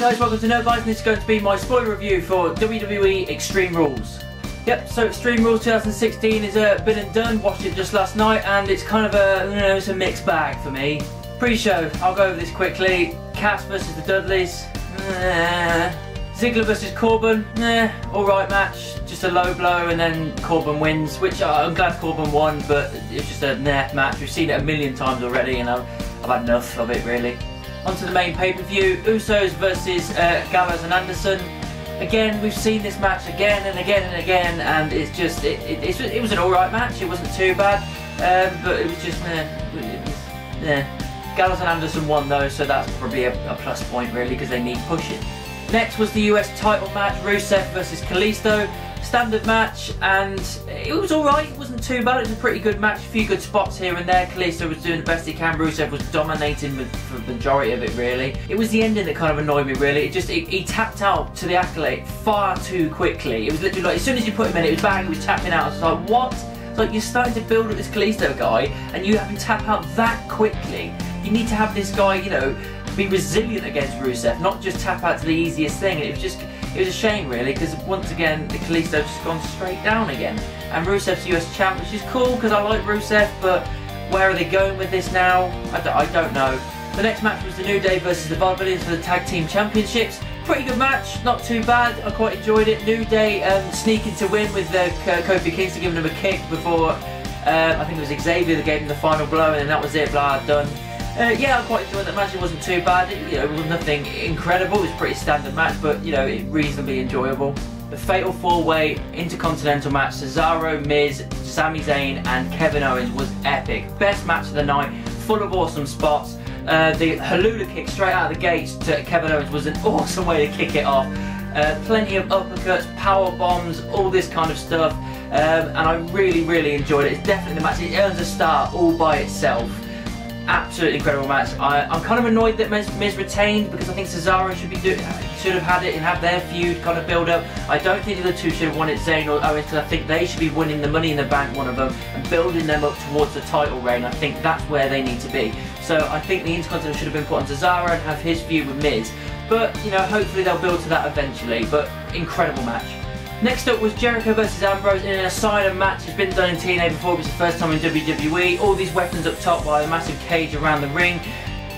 guys, welcome to Nerdbytes, and this is going to be my spoiler review for WWE Extreme Rules. Yep, so Extreme Rules 2016 is been and done, watched it just last night, and it's kind of it's a mixed bag for me. Pre-show, I'll go over this quickly. Cass versus the Dudleys, Ziggler versus Corbin, alright match, just a low blow, and then Corbin wins, which I'm glad Corbin won, but it's just a match. We've seen it a million times already, and I've had enough of it really. On to the main pay-per-view, Usos versus Gallows and Anderson. Again, we've seen this match again and again and again, and it's just, it was an alright match. It wasn't too bad, but it was just, Gallows and Anderson won though, so that's probably a plus point really, because they need pushing. Next was the US title match, Rusev versus Kalisto. Standard match, and it was alright, it wasn't too bad, it was a pretty good match, a few good spots here and there. Kalisto was doing the best he can, Rusev was dominating for the majority of it really. It was the ending that kind of annoyed me really. He tapped out to the Accolade far too quickly. It was literally like, as soon as you put him in, it was bang, he was tapping out. I was like, what? It's like, you're starting to build up this Kalisto guy, and you have him tap out that quickly. You need to have this guy, you know, be resilient against Rusev, not just tap out to the easiest thing. It was a shame really, because once again the Kalisto just gone straight down again. And Rusev's US champ, which is cool because I like Rusev, but where are they going with this now? I don't know. The next match was the New Day versus the Vaudevillains for the Tag Team Championships. Pretty good match, not too bad, I quite enjoyed it. New Day sneaking to win with Kofi Kingston giving him a kick before, I think it was Xavier that gave him the final blow, and then that was it, blah, done. Yeah, I quite enjoyed that match. It wasn't too bad. It was nothing incredible. It was a pretty standard match, but reasonably enjoyable. The Fatal 4-Way Intercontinental match: Cesaro, Miz, Sami Zayn, and Kevin Owens was epic. Best match of the night, full of awesome spots. The Helluva kick straight out of the gates to Kevin Owens was an awesome way to kick it off. Plenty of uppercuts, power bombs, all this kind of stuff, and I really enjoyed it. It's definitely the match. It earns a star all by itself. Absolutely incredible match. I'm kind of annoyed that Miz retained, because I think Cesaro should have had it and have their feud kind of build up. I don't think the other two should have won it, Zayn or Owens, because I think they should be winning the Money in the Bank, one of them, and building them up towards the title reign. I think that's where they need to be. So I think the Intercontinental should have been put on Cesaro and have his feud with Miz. But hopefully they'll build to that eventually. But incredible match. Next up was Jericho versus Ambrose in an Asylum match. It's been done in TNA before, but it's the first time in WWE. All these weapons up top while a massive cage around the ring.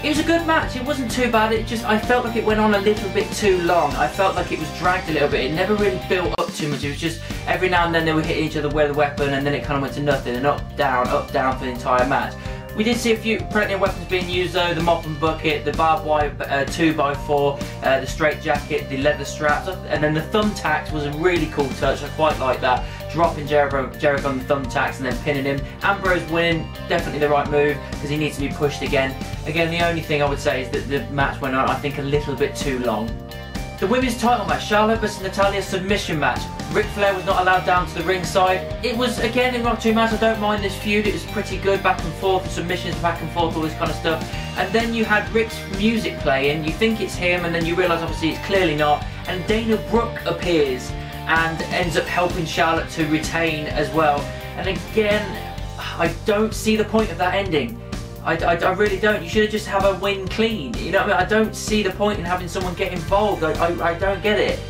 It was a good match, it wasn't too bad. I felt like it went on a little bit too long. I felt like it was dragged a little bit. It never really built up too much. It was just every now and then they were hitting each other with a weapon, and then it kind of went to nothing, and up, down for the entire match. We did see plenty of weapons being used though: the mop and bucket, the barbed wire 2x4, the straight jacket, the leather straps, and then the thumbtacks was a really cool touch. I quite like that. Dropping Jericho on the thumbtacks and then pinning him. Ambrose winning, definitely the right move, because he needs to be pushed again. Again, the only thing I would say is that the match went on, I think, a little bit too long. The women's title match, Charlotte versus Natalya submission match. Ric Flair was not allowed down to the ringside. It was, again, not too much. I don't mind this feud. It was pretty good, back and forth, submissions back and forth, all this kind of stuff. And then you had Ric's music playing. You think it's him, and then you realise obviously it's clearly not. And Dana Brooke appears and ends up helping Charlotte to retain as well. And again, I don't see the point of that ending. I really don't. You should have just have a win clean. You know what I mean? I don't see the point in having someone get involved. I don't get it.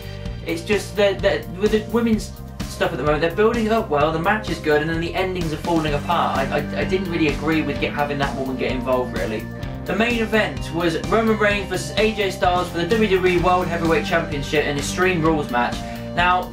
It's just that with the women's stuff at the moment, they're building it up well, the match is good, and then the endings are falling apart. I didn't really agree with having that woman get involved really. The main event was Roman Reigns versus AJ Styles for the WWE World Heavyweight Championship in an Extreme Rules match. Now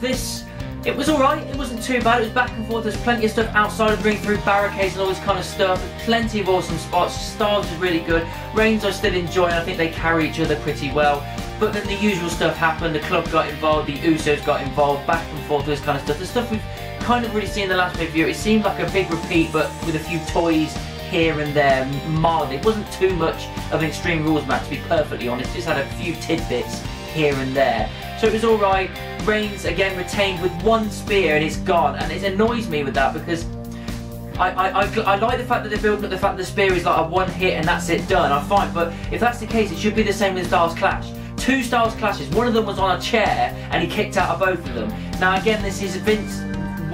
it was alright, it wasn't too bad, it was back and forth. There's plenty of stuff outside of the ring, through barricades and all this kind of stuff. Plenty of awesome spots. Styles was really good. Reigns I still enjoy, and I think they carry each other pretty well. But then the usual stuff happened. The club got involved, the Usos got involved, back and forth, this kind of stuff. The stuff we've kind of really seen in the last pay-per-view. It seemed like a big repeat, but with a few toys here and there, mildly. It wasn't too much of an Extreme Rules match, to be perfectly honest. Just had a few tidbits here and there. So it was alright. Reigns again retained with one spear and it's gone, and it annoys me with that, because I like the fact that they're building up the fact that the spear is like a one hit and that's it, done. I'm fine, but if that's the case, it should be the same as Styles Clash. Two Styles Clashes, one of them was on a chair and he kicked out of both of them. Now again, this is Vince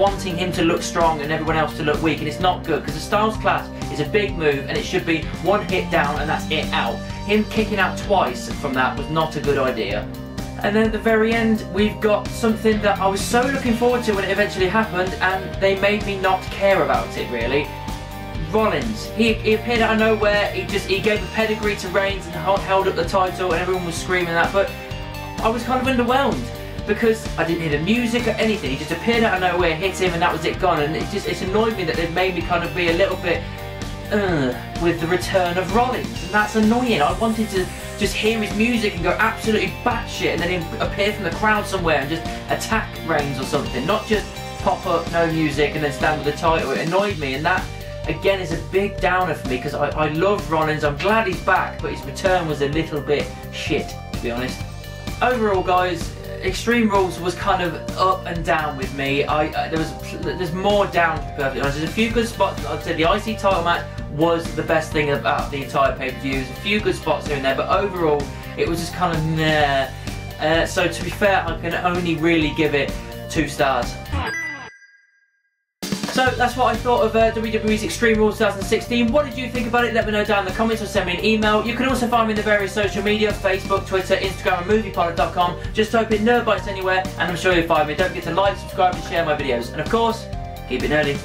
wanting him to look strong and everyone else to look weak, and it's not good because the Styles Clash is a big move and it should be one hit down and that's it out. Him kicking out twice from that was not a good idea. And then at the very end, we've got something that I was so looking forward to when it eventually happened, and they made me not care about it really. Rollins, he appeared out of nowhere. He gave the pedigree to Reigns and held up the title, and everyone was screaming that. But I was kind of underwhelmed because I didn't hear the music or anything. He just appeared out of nowhere, hit him, and that was it, gone. And it's annoyed me that they've made me kind of be a little bit with the return of Rollins, and that's annoying. I wanted to just hear his music and go absolutely batshit, and then him appear from the crowd somewhere and just attack Reigns or something, not just pop up, no music, and then stand with the title. It annoyed me, and that again is a big downer for me because I love Rollins. I'm glad he's back, but his return was a little bit shit, to be honest. Overall, guys, Extreme Rules was kind of up and down with me. There's more down, to be perfectly honest. There's a few good spots. I'd say the IC title match was the best thing about the entire pay-per-view. There's a few good spots here and there, but overall it was just kind of meh. So to be fair, I can only really give it 2 stars. So that's what I thought of WWE's Extreme Rules 2016. What did you think about it? Let me know down in the comments or send me an email. You can also find me in the various social media, Facebook, Twitter, Instagram and MoviePilot.com. Just type in Nerd Bites anywhere and I'm sure you'll find me. Don't forget to like, subscribe and share my videos. And of course, keep it nerdy.